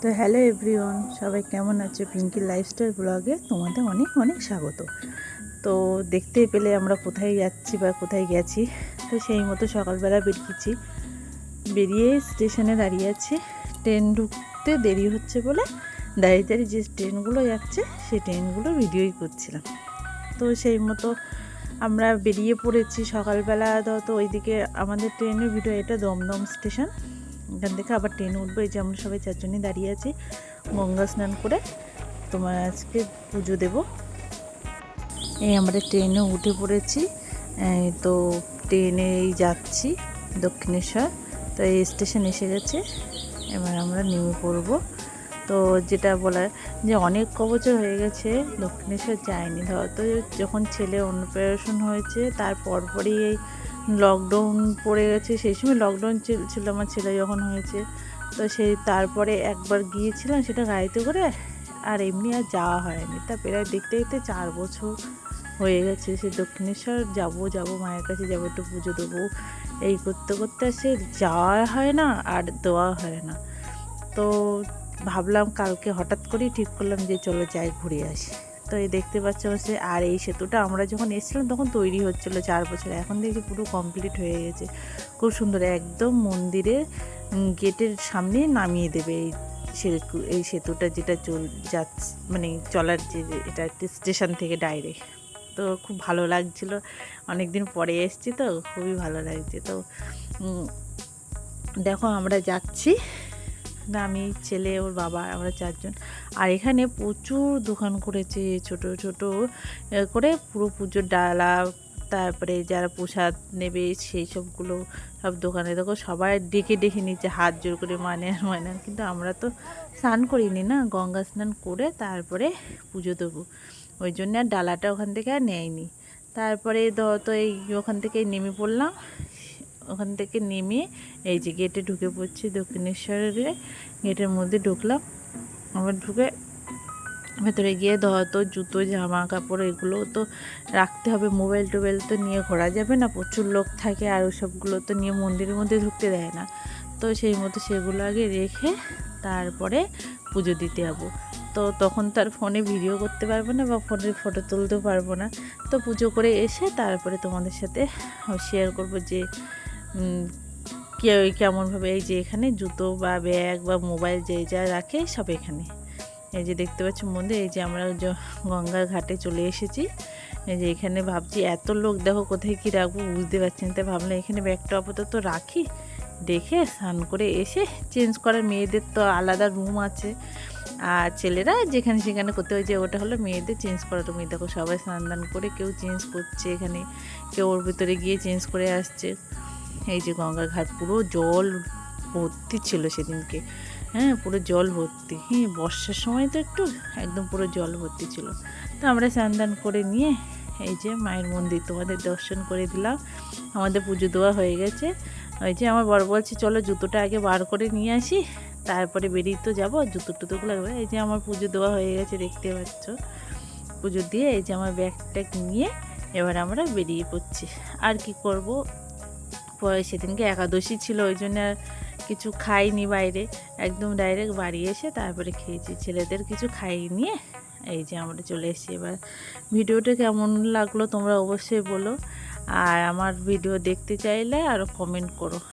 তো hello everyone, সবাই কেমন আছে? পিঙ্কি লাইফস্টাইল ব্লগে তোমাদের অনেক অনেক স্বাগত। তো দেখতেই পেলে আমরা কোথায় যাচ্ছি বা কোথায় গেছি। তো সেই মতো সকালবেলা বেরিয়েছি, বেরিয়ে স্টেশনে দাঁড়িয়ে আছি। ট্রেন ঢুকতে দেরি হচ্ছে বলে দাঁড়িয়ে দাঁড়িয়ে যে ট্রেনগুলো যাচ্ছে সেই ট্রেনগুলো ভিডিওই করছিলাম। তো সেই মতো আমরা বেরিয়ে পড়েছি সকালবেলা। তো ওইদিকে আমাদের ট্রেনের ভিডিও, এটা দমদম স্টেশন। এখান থেকে আবার ট্রেনে উঠবো। এই যে আমরা সবাই চারজনই দাঁড়িয়ে আছি গঙ্গা স্নান করে তোমার আজকে পুজো দেব। এই আমরা ট্রেনে উঠে পড়েছি। তো ট্রেনেই যাচ্ছি দক্ষিণেশ্বর। তো এই স্টেশন এসে গেছে, এবার আমরা নেমে পড়বো। তো যেটা বলার যে অনেক বছর হয়ে গেছে দক্ষিণেশ্বর যায়নি। তো যখন ছেলে অন্নপ্রাশন হয়েছে তার পরপরই এই লকডাউন পড়ে গেছে। সেই সময় লকডাউন ছিল আমার ছেলে যখন হয়েছে। তো সেই তারপরে একবার গিয়েছিলাম সেটা গাড়িতে করে, আর এমনি আর যাওয়া হয়নি। তা প্রায় দেখতে দেখতে 4 বছর হয়ে গেছে। সে দক্ষিণেশ্বর যাব মায়ের কাছে যাবো, একটু পুজো দেবো, এই করতে করতে সে যাওয়া হয় না আর দেওয়া হয় না। তো ভাবলাম কালকে হঠাৎ করেই ঠিক করলাম যে চলো যাই ঘুরে আসি। তো এই দেখতে পাচ্ছ হচ্ছে, আর এই সেতুটা আমরা যখন এসেছিলাম তখন তৈরি হচ্ছিলো 4 বছর, এখন দেখছি পুরো কমপ্লিট হয়ে গেছে। খুব সুন্দর, একদম মন্দিরের গেটের সামনে নামিয়ে দেবে এই সেতুটা, যেটা যাচ্ছে মানে চলার যে এটা স্টেশন থেকে ডাইরেক্ট। তো খুব ভালো লাগছিলো, অনেক দিন পরে এসেছি তো খুবই ভালো লাগছে। তো দেখো আমরা যাচ্ছি, আমি, ছেলে, ওর বাবা, আমরা 4 জন। আর এখানে প্রচুর দোকান করেছে ছোট ছোট করে, পুরো পুজোর ডালা, তারপরে যারা প্রসাদ নেবে সেই সবগুলো সব দোকানে। দেখো সবাই ডেকে ডেকে নিচ্ছে হাত জোর করে, মানে আর মানে। কিন্তু আমরা তো স্নান করিনি না, গঙ্গা স্নান করে তারপরে পুজো দেবো, ওই জন্য আর ডালাটা ওখান থেকে আর নেয়নি। তারপরে তো এই ওখান থেকে নেমে পড়লাম। ওখান থেকে নেমে এই যে গেটে ঢুকে পড়ছি দক্ষিণেশ্বরের গেটের মধ্যে ঢুকলাম। আবার ঢুকে ভেতরে গিয়ে তো জুতো জামা কাপড় এগুলো তো রাখতে হবে, মোবাইল টোবাইল তো নিয়ে ঘোরা যাবে না, প্রচুর লোক থাকে, আর ওসবগুলো তো নিয়ে মন্দিরের মধ্যে ঢুকতে দেয় না। তো সেই মতো সেগুলো আগে রেখে তারপরে পুজো দিতে যাবো। তো তখন তার ফোনে ভিডিও করতে পারবো না বা ফোনের ফটো তুলতেও পারবো না। তো পুজো করে এসে তারপরে তোমাদের সাথে শেয়ার করবো যে কেমনভাবে। এই যে এখানে জুতো বা ব্যাগ বা মোবাইল যে যা রাখে সব এখানে। এই যে দেখতে পাচ্ছি মন্দির। এই যে আমরা গঙ্গার ঘাটে চলে এসেছি। এই যে এখানে ভাবছি এত লোক, দেখো কোথায় কী রাখবো বুঝতে পারছি না। তাই ভাবলাম এখানে ব্যাগটা আপাতত রাখি, রেখে স্নান করে এসে চেঞ্জ করার, মেয়েদের তো আলাদা রুম আছে, আর ছেলেরা যেখানে সেখানে করতে হয়। যে ওটা হলো মেয়েদের চেঞ্জ করার রুম। দেখো সবাই স্নান দান করে কেউ চেঞ্জ করছে এখানে, কেউ ওর ভিতরে গিয়ে চেঞ্জ করে আসছে। এই যে গঙ্গার ঘাট পুরো জল ভর্তি ছিল সেদিনকে, হ্যাঁ পুরো জল ভর্তি। হ্যাঁ বর্ষার সময় তো একটু একদম পুরো জল ভর্তি ছিল। তো আমরা স্নান দান করে নিয়ে এই যে মায়ের মন্দির তোমাদের দর্শন করে দিলাম। আমাদের পুজো দেওয়া হয়ে গেছে। ওই যে আমার বড় বলছে চলো জুতোটা আগে বার করে নিয়ে আসি, তারপরে বেরিয়ে তো যাবো, জুতো টুতোগুলো লাগবে। এই যে আমার পুজো দেওয়া হয়ে গেছে, দেখতে পাচ্ছ। পুজো দিয়ে এই যে আমার ব্যাগ ট্যাগ নিয়ে এবার আমরা বেরিয়ে পড়ছি। আর কি করব, পরে সেদিনকে একাদশী ছিল, ওই জন্য আর কিছু খাইনি বাইরে, একদম ডাইরেক্ট বাড়ি এসে তারপরে খেয়েছি। ছেলেদের কিছু খাইয়ে নিয়ে এই যে আমরা চলে এসেছি। এবার ভিডিওটা কেমন লাগলো তোমরা অবশ্যই বলো, আর আমার ভিডিও দেখতে চাইলে আরও কমেন্ট করো।